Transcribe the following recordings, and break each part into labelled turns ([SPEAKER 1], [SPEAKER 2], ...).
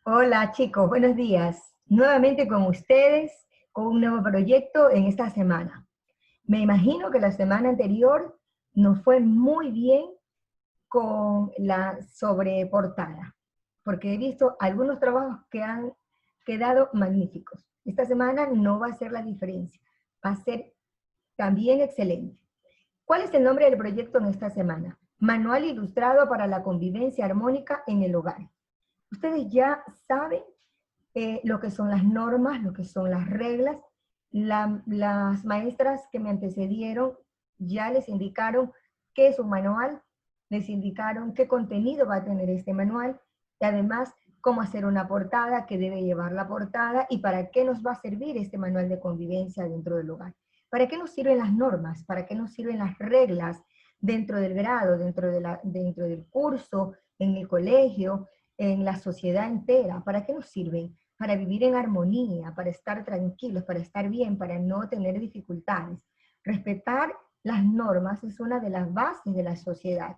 [SPEAKER 1] Hola chicos, buenos días. Nuevamente con ustedes, con un nuevo proyecto en esta semana. Me imagino que la semana anterior nos fue muy bien con la sobreportada, porque he visto algunos trabajos que han quedado magníficos. Esta semana no va a ser la diferencia, va a ser también excelente. ¿Cuál es el nombre del proyecto en esta semana? Manual ilustrado para la convivencia armónica en el hogar. Ustedes ya saben lo que son las normas, lo que son las reglas. Las maestras que me antecedieron ya les indicaron qué es un manual, les indicaron qué contenido va a tener este manual y además cómo hacer una portada, qué debe llevar la portada y para qué nos va a servir este manual de convivencia dentro del hogar. ¿Para qué nos sirven las normas? ¿Para qué nos sirven las reglas dentro del grado, dentro del curso, en el colegio, en la sociedad entera? ¿Para qué nos sirven? Para vivir en armonía, para estar tranquilos, para estar bien, para no tener dificultades. Respetar las normas es una de las bases de la sociedad.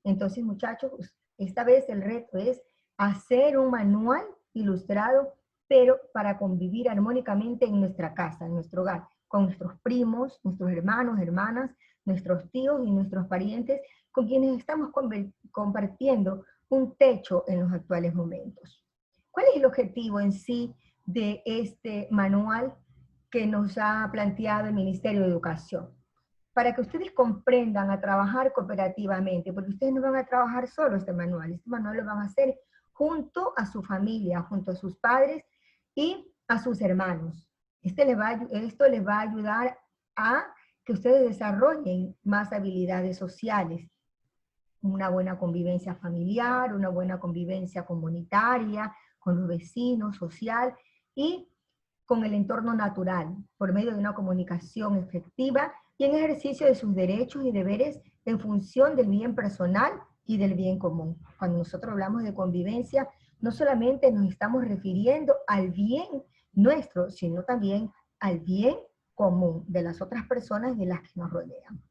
[SPEAKER 1] Entonces, muchachos, esta vez el reto es hacer un manual ilustrado, pero para convivir armónicamente en nuestra casa, en nuestro hogar, con nuestros primos, nuestros hermanos, hermanas, nuestros tíos y nuestros parientes, con quienes estamos compartiendo un techo en los actuales momentos. ¿Cuál es el objetivo en sí de este manual que nos ha planteado el Ministerio de Educación? Para que ustedes comprendan a trabajar cooperativamente, porque ustedes no van a trabajar solo este manual lo van a hacer junto a su familia, junto a sus padres y a sus hermanos. Esto les va a ayudar a que ustedes desarrollen más habilidades sociales, una buena convivencia familiar, una buena convivencia comunitaria, con los vecinos, social y con el entorno natural, por medio de una comunicación efectiva y en ejercicio de sus derechos y deberes en función del bien personal y del bien común. Cuando nosotros hablamos de convivencia, no solamente nos estamos refiriendo al bien nuestro, sino también al bien común de las otras personas de las que nos rodean.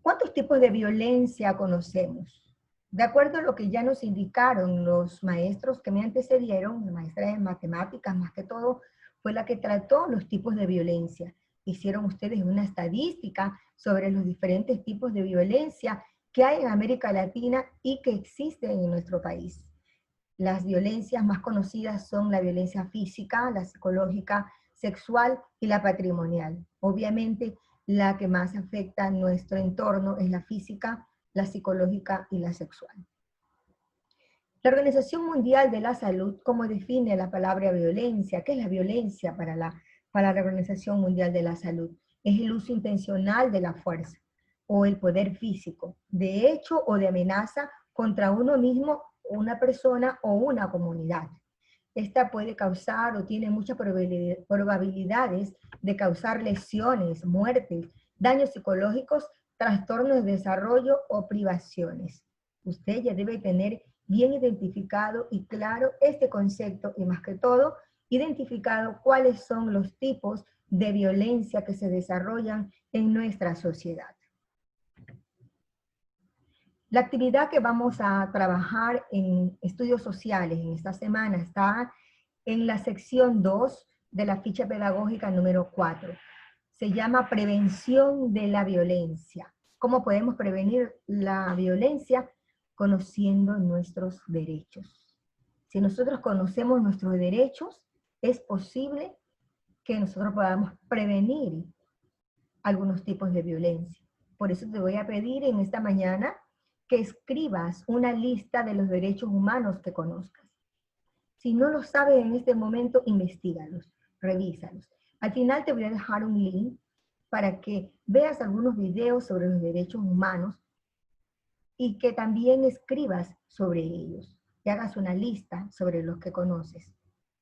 [SPEAKER 1] ¿Cuántos tipos de violencia conocemos? De acuerdo a lo que ya nos indicaron los maestros que me antecedieron, la maestra de matemáticas más que todo, fue la que trató los tipos de violencia. Hicieron ustedes una estadística sobre los diferentes tipos de violencia que hay en América Latina y que existen en nuestro país. Las violencias más conocidas son la violencia física, la psicológica, sexual y la patrimonial. Obviamente, la que más afecta a nuestro entorno es la física, la psicológica y la sexual. La Organización Mundial de la Salud, ¿cómo define la palabra violencia? ¿Qué es la violencia para la Organización Mundial de la Salud? Es el uso intencional de la fuerza o el poder físico, de hecho o de amenaza contra uno mismo, una persona o una comunidad. Esta puede causar o tiene muchas probabilidades de causar lesiones, muertes, daños psicológicos, trastornos de desarrollo o privaciones. Usted ya debe tener bien identificado y claro este concepto y más que todo, identificado cuáles son los tipos de violencia que se desarrollan en nuestra sociedad. La actividad que vamos a trabajar en estudios sociales en esta semana está en la sección 2 de la ficha pedagógica número 4. Se llama Prevención de la Violencia. ¿Cómo podemos prevenir la violencia? Conociendo nuestros derechos. Si nosotros conocemos nuestros derechos, es posible que nosotros podamos prevenir algunos tipos de violencia. Por eso te voy a pedir en esta mañana que escribas una lista de los derechos humanos que conozcas. Si no lo sabes en este momento, investígalos, revísalos. Al final te voy a dejar un link para que veas algunos videos sobre los derechos humanos y que también escribas sobre ellos, que hagas una lista sobre los que conoces.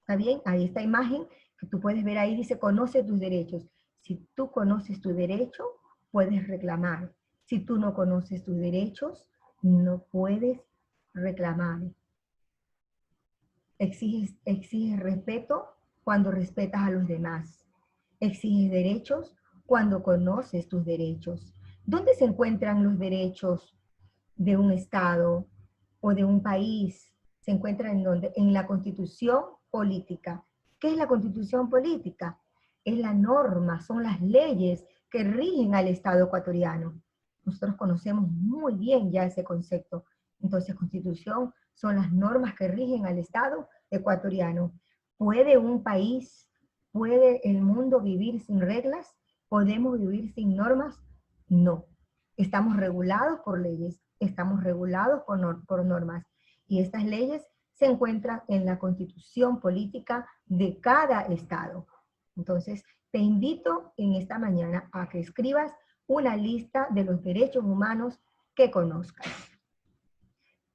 [SPEAKER 1] ¿Está bien? Ahí esta imagen que tú puedes ver ahí dice, conoce tus derechos. Si tú conoces tu derecho, puedes reclamar. Si tú no conoces tus derechos, no puedes reclamar. Exiges respeto cuando respetas a los demás. Exiges derechos cuando conoces tus derechos. ¿Dónde se encuentran los derechos de un Estado o de un país? se encuentra en donde, en la Constitución política. ¿Qué es la Constitución política? Es la norma, son las leyes que rigen al Estado ecuatoriano. Nosotros conocemos muy bien ya ese concepto. Entonces, Constitución son las normas que rigen al Estado ecuatoriano. ¿Puede un país, puede el mundo vivir sin reglas? ¿Podemos vivir sin normas? No. Estamos regulados por leyes, estamos regulados por normas. Y estas leyes se encuentran en la Constitución política de cada Estado. Entonces, te invito en esta mañana a que escribas una lista de los derechos humanos que conozcas.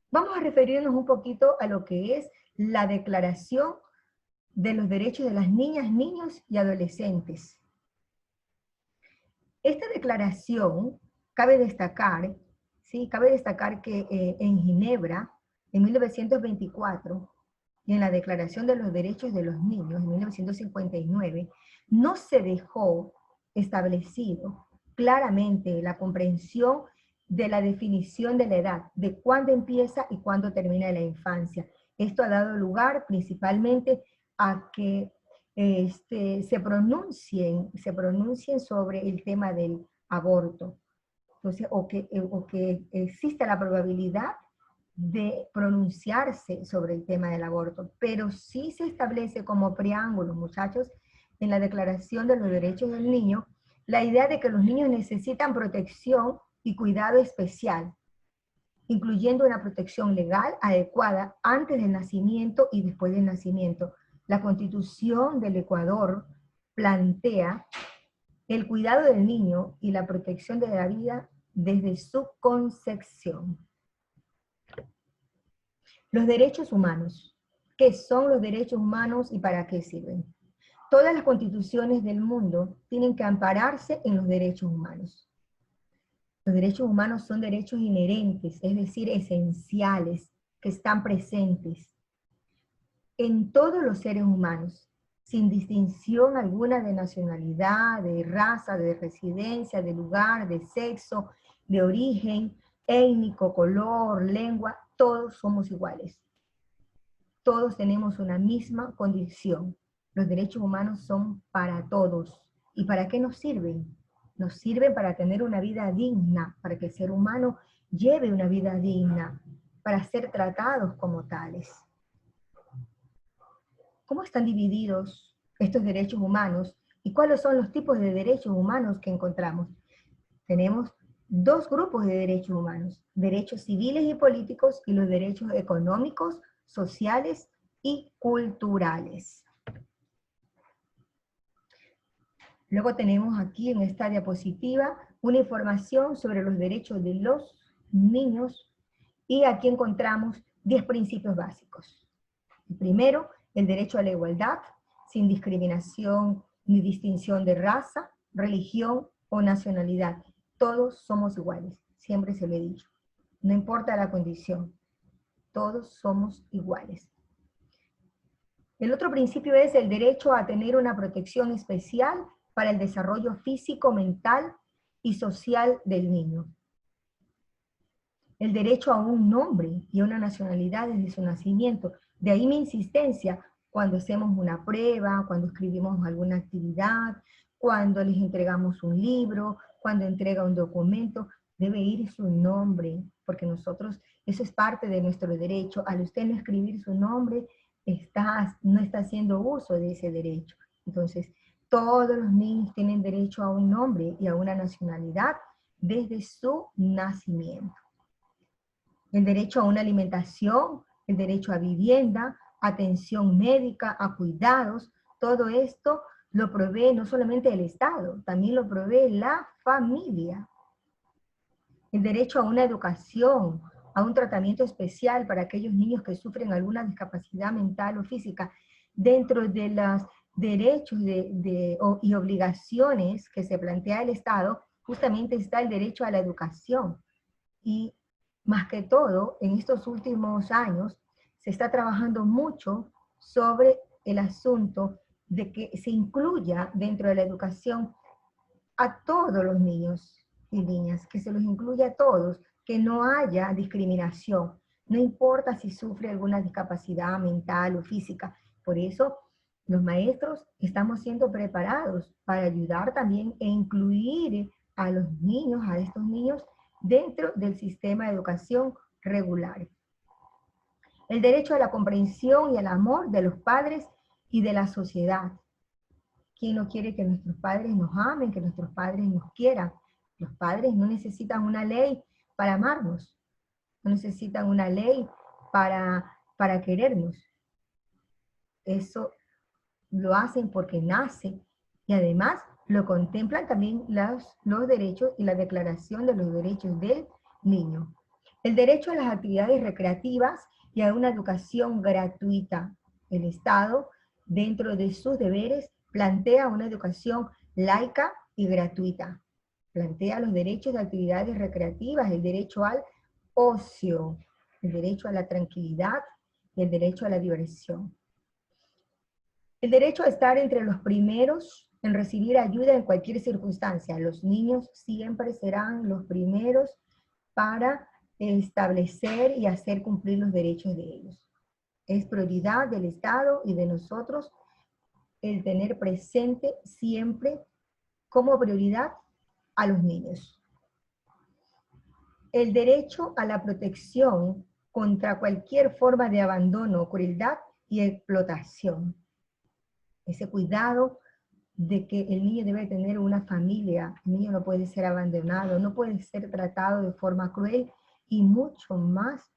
[SPEAKER 1] Vamos a referirnos un poquito a lo que es la Declaración de los Derechos de las Niñas, Niños y Adolescentes. Esta declaración, cabe destacar, ¿sí? Cabe destacar que en Ginebra, en 1924, y en la Declaración de los Derechos de los Niños, en 1959, no se dejó establecido claramente la comprensión de la definición de la edad, de cuándo empieza y cuándo termina la infancia. Esto ha dado lugar principalmente a que se pronuncien sobre el tema del aborto. Entonces, o que exista la probabilidad de pronunciarse sobre el tema del aborto, pero sí se establece como preámbulo, muchachos, en la Declaración de los Derechos del Niño, la idea de que los niños necesitan protección y cuidado especial, incluyendo una protección legal adecuada antes del nacimiento y después del nacimiento. La Constitución del Ecuador plantea el cuidado del niño y la protección de la vida desde su concepción. Los derechos humanos. ¿Qué son los derechos humanos y para qué sirven? Todas las constituciones del mundo tienen que ampararse en los derechos humanos. Los derechos humanos son derechos inherentes, es decir, esenciales, que están presentes en todos los seres humanos, sin distinción alguna de nacionalidad, de raza, de residencia, de lugar, de sexo, de origen, étnico, color, lengua, todos somos iguales. Todos tenemos una misma condición. Los derechos humanos son para todos. ¿Y para qué nos sirven? Nos sirven para tener una vida digna, para que el ser humano lleve una vida digna, para ser tratados como tales. ¿Cómo están divididos estos derechos humanos y cuáles son los tipos de derechos humanos que encontramos? Tenemos dos grupos de derechos humanos, derechos civiles y políticos y los derechos económicos, sociales y culturales. Luego tenemos aquí en esta diapositiva una información sobre los derechos de los niños y aquí encontramos 10 principios básicos. El primero, el derecho a la igualdad, sin discriminación ni distinción de raza, religión o nacionalidad. Todos somos iguales, siempre se lo he dicho. No importa la condición, todos somos iguales. El otro principio es el derecho a tener una protección especial para el desarrollo físico, mental y social del niño. El derecho a un nombre y a una nacionalidad desde su nacimiento. De ahí mi insistencia cuando hacemos una prueba, cuando escribimos alguna actividad, cuando les entregamos un libro, cuando entrega un documento, debe ir su nombre, porque nosotros, eso es parte de nuestro derecho. Al usted no escribir su nombre, no está haciendo uso de ese derecho. Entonces, todos los niños tienen derecho a un nombre y a una nacionalidad desde su nacimiento. El derecho a una alimentación, el derecho a vivienda, atención médica, a cuidados, todo esto lo provee no solamente el Estado, también lo provee la familia. El derecho a una educación, a un tratamiento especial para aquellos niños que sufren alguna discapacidad mental o física, dentro de los derechos y obligaciones que se plantea el Estado, justamente está el derecho a la educación. Y más que todo, en estos últimos años, se está trabajando mucho sobre el asunto de que se incluya dentro de la educación a todos los niños y niñas, que se los incluya a todos, que no haya discriminación. No importa si sufre alguna discapacidad mental o física. Por eso los maestros estamos siendo preparados para ayudar también e incluir a los niños, a estos niños, dentro del sistema de educación regular. El derecho a la comprensión y al amor de los padres y de la sociedad. ¿Quién no quiere que nuestros padres nos amen, que nuestros padres nos quieran? Los padres no necesitan una ley para amarnos, no necesitan una ley para querernos. Eso lo hacen porque nace y además lo contemplan también los derechos y la Declaración de los Derechos del Niño. El derecho a las actividades recreativas y a una educación gratuita. El Estado, dentro de sus deberes, plantea una educación laica y gratuita. Plantea los derechos de actividades recreativas, el derecho al ocio, el derecho a la tranquilidad y el derecho a la diversión. El derecho a estar entre los primeros en recibir ayuda en cualquier circunstancia. Los niños siempre serán los primeros para establecer y hacer cumplir los derechos de ellos. Es prioridad del Estado y de nosotros el tener presente siempre como prioridad a los niños. El derecho a la protección contra cualquier forma de abandono, crueldad y explotación. Ese cuidado de que el niño debe tener una familia, el niño no puede ser abandonado, no puede ser tratado de forma cruel y mucho más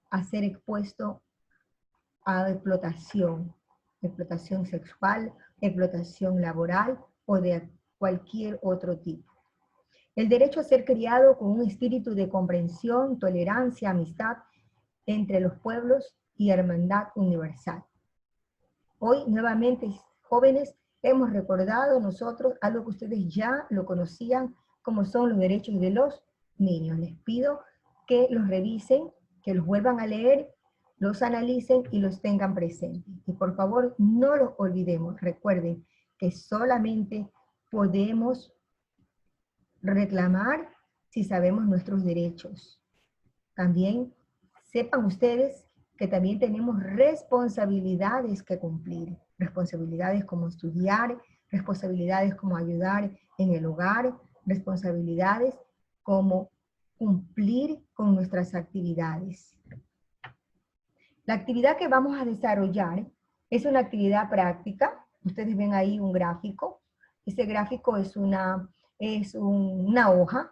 [SPEAKER 1] a ser expuesto a explotación sexual, explotación laboral o de cualquier otro tipo. El derecho a ser criado con un espíritu de comprensión, tolerancia, amistad entre los pueblos y hermandad universal. Hoy, nuevamente, jóvenes, hemos recordado nosotros algo que ustedes ya lo conocían, como son los derechos de los niños. Les pido que los revisen, que los vuelvan a leer, los analicen y los tengan presentes. Y por favor, no los olvidemos. Recuerden que solamente podemos reclamar si sabemos nuestros derechos. También sepan ustedes que también tenemos responsabilidades que cumplir, responsabilidades como estudiar, responsabilidades como ayudar en el hogar, responsabilidades como cumplir con nuestras actividades. La actividad que vamos a desarrollar es una actividad práctica. Ustedes ven ahí un gráfico. Ese gráfico es una hoja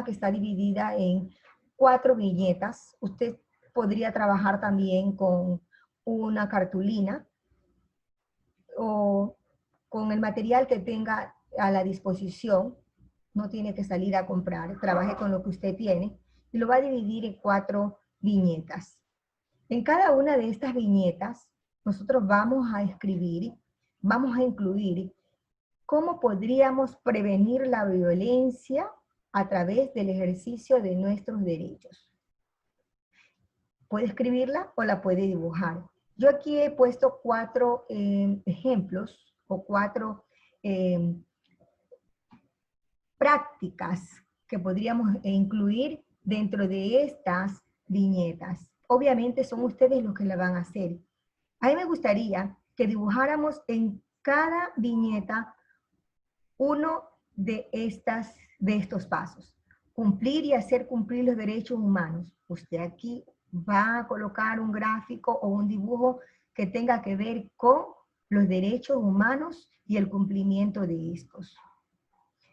[SPEAKER 1] que está dividida en 4 viñetas. Usted podría trabajar también con una cartulina o con el material que tenga a la disposición. No tiene que salir a comprar, trabaje con lo que usted tiene y lo va a dividir en 4 viñetas. En cada una de estas viñetas, nosotros vamos a escribir, vamos a incluir cómo podríamos prevenir la violencia a través del ejercicio de nuestros derechos. Puede escribirla o la puede dibujar. Yo aquí he puesto 4 ejemplos o 4 prácticas que podríamos incluir dentro de estas viñetas. Obviamente son ustedes los que la van a hacer. A mí me gustaría que dibujáramos en cada viñeta uno de estos pasos. Cumplir y hacer cumplir los derechos humanos. Usted aquí va a colocar un gráfico o un dibujo que tenga que ver con los derechos humanos y el cumplimiento de estos.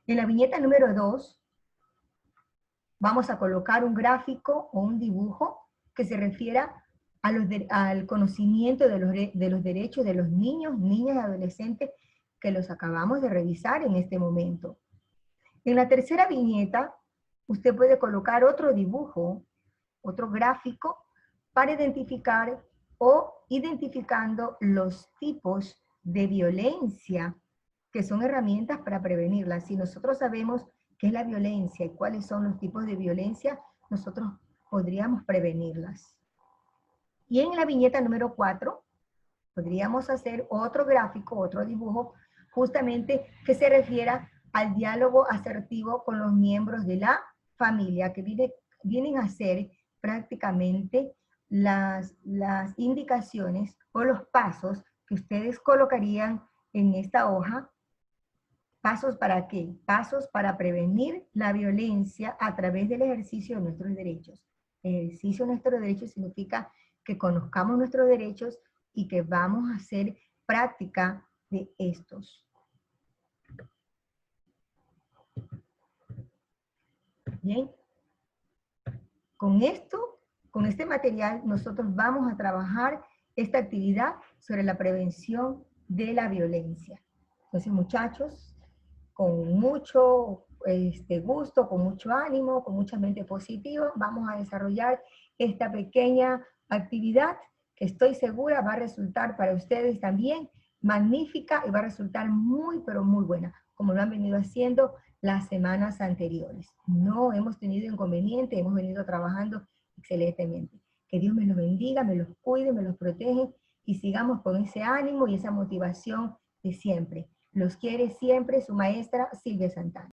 [SPEAKER 1] En la viñeta número 2, vamos a colocar un gráfico o un dibujo que se refiera al conocimiento de los derechos de los niños, niñas y adolescentes que los acabamos de revisar en este momento. En la tercera viñeta, usted puede colocar otro dibujo, otro gráfico, para identificar o identificando los tipos de violencia que son herramientas para prevenirla. Si nosotros sabemos qué es la violencia y cuáles son los tipos de violencia, nosotros podríamos prevenirlas. Y en la viñeta número 4, podríamos hacer otro gráfico, otro dibujo, justamente que se refiera al diálogo asertivo con los miembros de la familia, que vienen a ser prácticamente las indicaciones o los pasos que ustedes colocarían en esta hoja. ¿Pasos para qué? Pasos para prevenir la violencia a través del ejercicio de nuestros derechos. El ejercicio de nuestros derechos significa que conozcamos nuestros derechos y que vamos a hacer práctica de estos. Bien. Con esto, con este material, nosotros vamos a trabajar esta actividad sobre la prevención de la violencia. Entonces, muchachos, con mucho gusto, con mucho ánimo, con mucha mente positiva, vamos a desarrollar esta pequeña actividad que estoy segura va a resultar para ustedes también magnífica y va a resultar muy, pero muy buena, como lo han venido haciendo las semanas anteriores. No hemos tenido inconveniente, hemos venido trabajando excelentemente. Que Dios me los bendiga, me los cuide, me los protege y sigamos con ese ánimo y esa motivación de siempre. Los quiere siempre su maestra Silvia Santana.